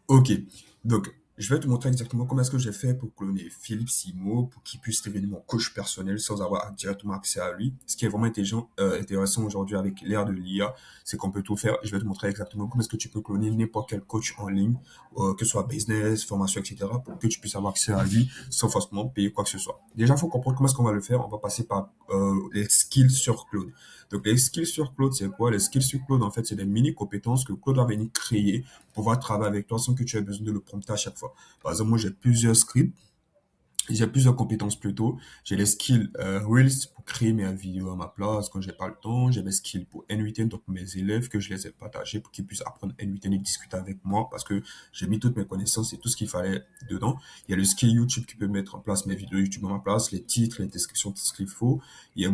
Ok, donc je vais te montrer exactement comment est-ce que j'ai fait pour cloner Philippe Simo pour qu'il puisse devenir mon coach personnel sans avoir directement accès à lui. Ce qui est vraiment intéressant aujourd'hui avec l'ère de l'IA, c'est qu'on peut tout faire. Je vais te montrer exactement comment est-ce que tu peux cloner n'importe quel coach en ligne, que ce soit business, formation, etc., pour que tu puisses avoir accès à lui sans forcément payer quoi que ce soit. Déjà, il faut comprendre comment est-ce qu'on va le faire. On va passer par les skills sur Claude. Donc les skills sur Claude, c'est quoi? Les skills sur Claude, en fait, c'est des mini compétences que Claude va venir créer pouvoir travailler avec toi sans que tu aies besoin de le prompter à chaque fois. Par exemple, moi, j'ai plusieurs compétences plutôt. J'ai les skills Reels pour créer mes vidéos à ma place quand j'ai pas le temps. J'ai mes skills pour N8N, donc mes élèves que je les ai partagés pour qu'ils puissent apprendre N8N et discuter avec moi parce que j'ai mis toutes mes connaissances et tout ce qu'il fallait dedans. Il y a le skill YouTube qui peut mettre en place mes vidéos YouTube à ma place, les titres, les descriptions, tout ce qu'il faut. J'ai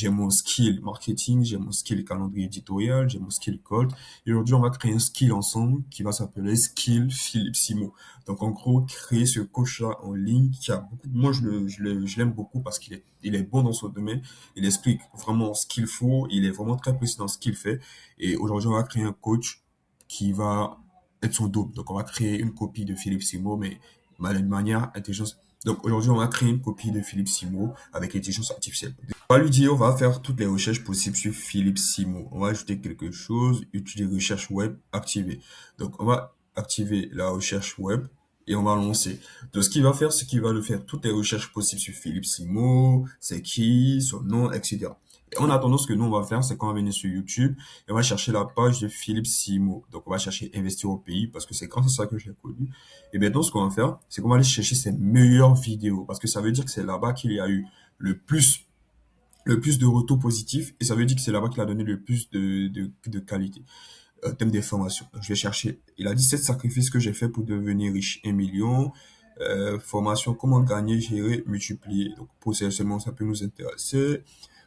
mon skill marketing, j'ai mon skill calendrier éditorial, j'ai mon skill code. Et aujourd'hui, on va créer un skill ensemble qui va s'appeler Skill Philippe Simo. Donc, en gros, créer ce coach-là en ligne qui a beaucoup, moi, je l'aime beaucoup parce il est bon dans son domaine. Il explique vraiment ce qu'il faut. Il est vraiment très précis dans ce qu'il fait. Et aujourd'hui, on va créer un coach qui va être son double. Donc, on va créer une copie de Philippe Simo, mais d'une manière intelligence. Donc, aujourd'hui, on va créer une copie de Philippe Simo avec l'intelligence artificielle. On va lui dire, on va faire toutes les recherches possibles sur Philippe Simo. On va ajouter quelque chose, utiliser recherche web, activer. Donc, on va activer la recherche web et on va lancer. Donc, ce qu'il va faire, c'est qu'il va le faire toutes les recherches possibles sur Philippe Simo, c'est qui, son nom, etc. Et en attendant, ce que nous, on va faire, c'est qu'on va venir sur YouTube et on va chercher la page de Philippe Simo. Donc, on va chercher investir au pays parce que c'est grâce à ça que je l'ai connu. Et maintenant, ce qu'on va faire, c'est qu'on va aller chercher ses meilleures vidéos parce que ça veut dire que c'est là-bas qu'il y a eu le plus le plus de retours positifs et ça veut dire que c'est là-bas qu'il a donné le plus de qualité thème des formations. Donc, je vais chercher. Il a dit 7 sacrifices que j'ai fait pour devenir riche. 1 million. Formation, comment gagner, gérer, multiplier. Donc, potentiellement, ça peut nous intéresser.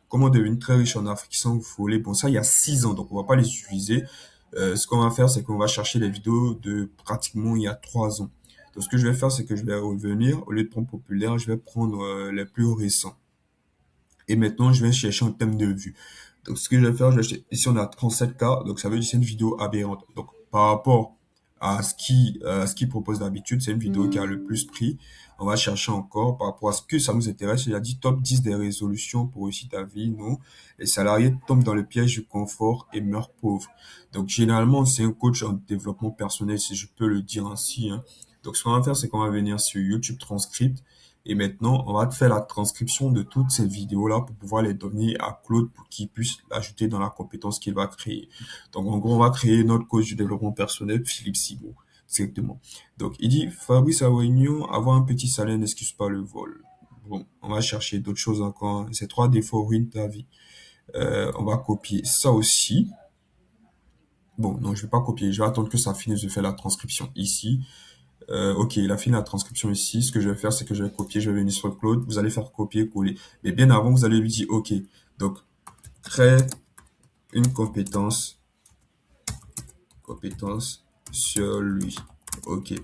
Comment devenir très riche en Afrique sans voler. Bon, ça, il y a 6 ans, donc on va pas les utiliser. Ce qu'on va faire, c'est qu'on va chercher les vidéos de pratiquement il y a 3 ans. Donc, ce que je vais faire, c'est que je vais revenir. Au lieu de prendre populaire, je vais prendre les plus récents. Et maintenant, je vais chercher un thème de vue. Donc, ce que je vais faire, ici, on a 37K. Donc, ça veut dire que c'est une vidéo aberrante. Donc, par rapport à ce qu'il propose d'habitude, c'est une vidéo qui a le plus pris. On va chercher encore par rapport à ce que ça nous intéresse. Il a dit top 10 des résolutions pour réussir ta vie. Non. Les salariés tombent dans le piège du confort et meurent pauvres. Donc, généralement, c'est un coach en développement personnel, si je peux le dire ainsi, hein. Donc, ce qu'on va faire, c'est qu'on va venir sur YouTube Transcript et maintenant, on va te faire la transcription de toutes ces vidéos-là pour pouvoir les donner à Claude pour qu'il puisse l'ajouter dans la compétence qu'il va créer. Donc, en gros, on va créer notre coach du développement personnel, Philippe Simo, directement. Donc, il dit, Fabrice à réunion, avoir un petit salaire n'excuse pas le vol. Bon, on va chercher d'autres choses encore. Ces 3 défauts ruinent ta vie. On va copier ça aussi. Bon, non, je vais pas copier. Je vais attendre que ça finisse de faire la transcription ici. Ok, il a fini la transcription ici. Ce que je vais faire, c'est que je vais copier, je vais venir sur Claude. Vous allez faire copier-coller. Mais bien avant, vous allez lui dire, ok, donc, crée une compétence sur lui. Ok.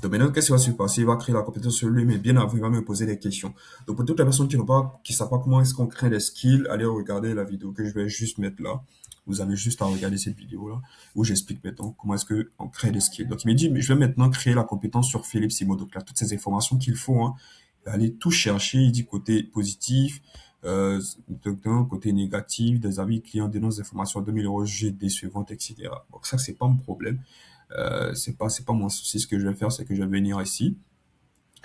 Donc maintenant, qu'est-ce qui va se passer? Il va créer la compétence sur lui, mais bien avant, il va me poser des questions. Donc pour toutes les personnes qui savent pas comment est-ce qu'on crée des skills, allez regarder la vidéo que je vais juste mettre là. Vous avez juste à regarder cette vidéo-là, où j'explique maintenant comment est-ce qu'on crée des skills. Donc il me dit, mais je vais maintenant créer la compétence sur Philippe Simo. Donc là, toutes ces informations qu'il faut, hein, il va aller tout chercher. Il dit côté positif, d'un côté négatif, des avis clients dénoncent des informations à 2000 € jugées décevantes, etc. Donc ça, c'est pas mon problème. C'est pas mon souci. Ce que je vais faire, c'est que je vais venir ici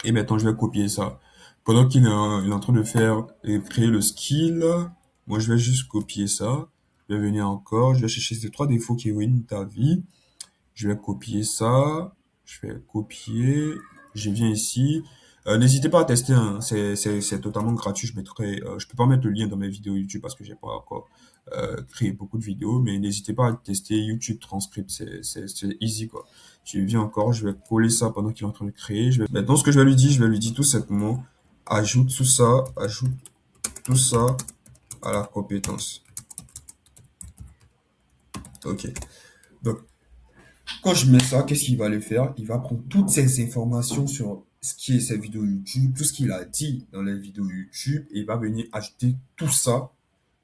et maintenant je vais copier ça. Pendant il est en train de faire et créer le skill, moi je vais juste copier ça. Je vais venir encore, je vais chercher ces 3 défauts qui ruinent ta vie. Je vais copier ça, je vais copier, je viens ici. N'hésitez pas à tester, hein. C'est totalement gratuit. Je peux pas mettre le lien dans mes vidéos YouTube parce que j'ai pas encore créé beaucoup de vidéos, mais n'hésitez pas à tester YouTube Transcript, c'est easy quoi. Je viens encore, je vais coller ça pendant qu'il est en train de créer. Maintenant, ce que je vais lui dire tout simplement, ajoute tout ça à la compétence. Ok. Donc, quand je mets ça, qu'est-ce qu'il va aller faire? Il va prendre toutes ces informations sur ce qui est ses vidéos YouTube, tout ce qu'il a dit dans les vidéos YouTube, et il va venir ajouter tout ça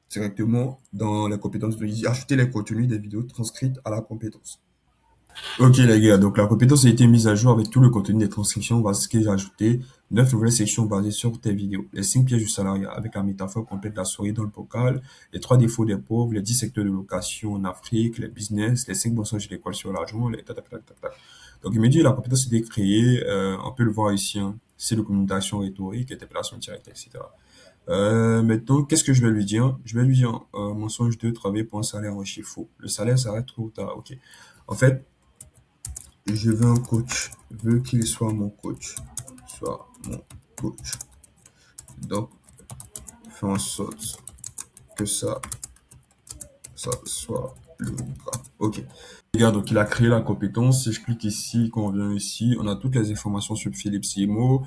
directement dans les compétences de ajouter les contenus des vidéos transcrites à la compétence. Ok les gars, donc la compétence a été mise à jour avec tout le contenu des transcriptions. Voici ce que j'ai ajouté. 9 nouvelles sections basées sur tes vidéos. Les 5 pièges du salariat avec la métaphore complète de la souris dans le bocal. Les 3 défauts des pauvres. Les 10 secteurs de location en Afrique. Les business. Les 5 mensonges de l'école sur l'argent. Les tac, tac, tac, tac, tac. Donc il me dit la compétence a été créée. On peut le voir ici. Hein. C'est de communication rhétorique, interpellation directe, etc. Maintenant, qu'est-ce que je vais lui dire? Je vais lui dire mensonge 2, travailler pour un salaire en chiffre faux. Le salaire s'arrête trop tard. Ok. En fait, je veux un coach. Je veux qu'il soit mon coach. Soit mon coach. Donc, fais en sorte que ça soit le cas. Ok. Regarde, donc il a créé la compétence. Si je clique ici, qu'on vient ici, on a toutes les informations sur Philippe Simo,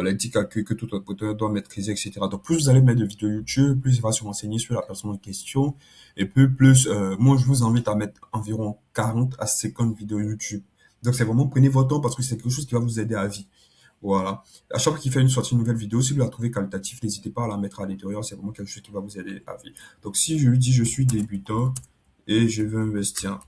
l'éthique accueil que tout entrepreneur doit maîtriser, etc. Donc plus vous allez mettre de vidéos YouTube, plus il va se renseigner sur la personne en question. Et plus, moi je vous invite à mettre environ 40 à 50 vidéos YouTube. Donc c'est vraiment prenez votre temps parce que c'est quelque chose qui va vous aider à vie. Voilà. À chaque fois qu'il fait une sortie, une nouvelle vidéo, si vous la trouvez qualitative, n'hésitez pas à la mettre à l'intérieur. C'est vraiment quelque chose qui va vous aider à vie. Donc si je lui dis je suis débutant et je veux investir.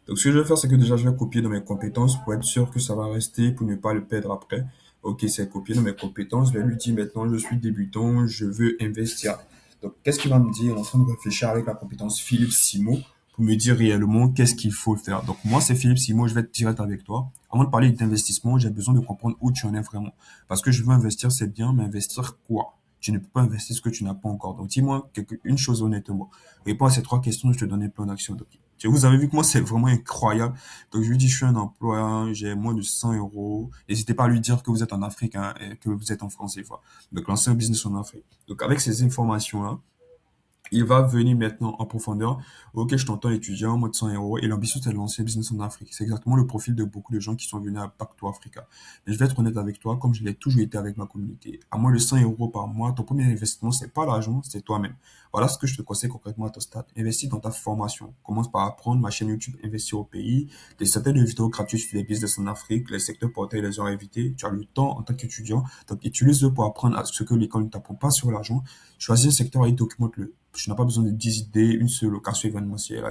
Donc, ce que je vais faire, c'est que déjà, je vais copier dans mes compétences pour être sûr que ça va rester, pour ne pas le perdre après. Ok, c'est copié dans mes compétences. Je vais lui dire maintenant, je suis débutant, je veux investir. Donc, qu'est-ce qu'il va me dire? Il est en train de réfléchir avec la compétence Philippe Simo pour me dire réellement qu'est-ce qu'il faut faire. Donc, moi, c'est Philippe Simo, je vais être direct avec toi. Avant de parler d'investissement, j'ai besoin de comprendre où tu en es vraiment. Parce que je veux investir, c'est bien, mais investir quoi? Tu ne peux pas investir ce que tu n'as pas encore. Donc, dis-moi une chose honnêtement. Réponds à ces 3 questions, je te donne un plan d'action. Donc, vous avez vu que moi, c'est vraiment incroyable. Donc, je lui dis, je suis un emploi, j'ai moins de 100 euros. N'hésitez pas à lui dire que vous êtes en Afrique, hein, et que vous êtes en France, des fois. Donc, lancer un business en Afrique. Donc, avec ces informations-là, il va venir maintenant en profondeur. Ok, je t'entends étudiant, moins de 100 euros. Et l'ambition, c'est de lancer un business en Afrique. C'est exactement le profil de beaucoup de gens qui sont venus à Pacto Africa. Mais je vais être honnête avec toi, comme je l'ai toujours été avec ma communauté. À moins de 100 euros par mois, ton premier investissement, c'est pas l'argent, c'est toi-même. Voilà ce que je te conseille concrètement à ton stade. Investis dans ta formation. Commence par apprendre ma chaîne YouTube, Investir au pays. Des centaines de vidéos gratuites sur les business en Afrique, les secteurs portés, les heures évitées. Tu as le temps en tant qu'étudiant. Donc, utilise-le pour apprendre à ce que l'école ne t'apprend pas sur l'argent. Choisis un secteur et documente-le. Tu n'as pas besoin de 10 idées, une seule location événementielle.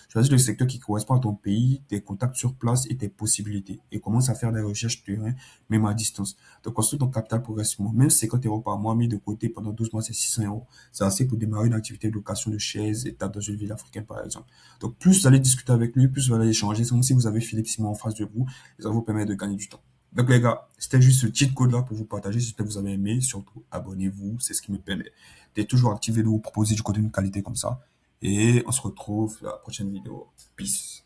Choisis le secteur qui correspond à ton pays, tes contacts sur place et tes possibilités. Et commence à faire des recherches terrain, même à distance. Donc, construis ton capital progressivement. Même 50 euros par mois mis de côté pendant 12 mois, c'est 600 euros. C'est assez pour démarrer une activité de location de chaises et table dans une ville africaine, par exemple. Donc, plus vous allez discuter avec lui, plus vous allez échanger. C'est comme si vous avez Philippe Simon en face de vous. Et ça vous permet de gagner du temps. Donc les gars, c'était juste ce petit code-là pour vous partager. Si vous avez aimé, surtout abonnez-vous, c'est ce qui me permet d'être toujours activé de vous proposer du contenu de qualité comme ça. Et on se retrouve la prochaine vidéo. Peace.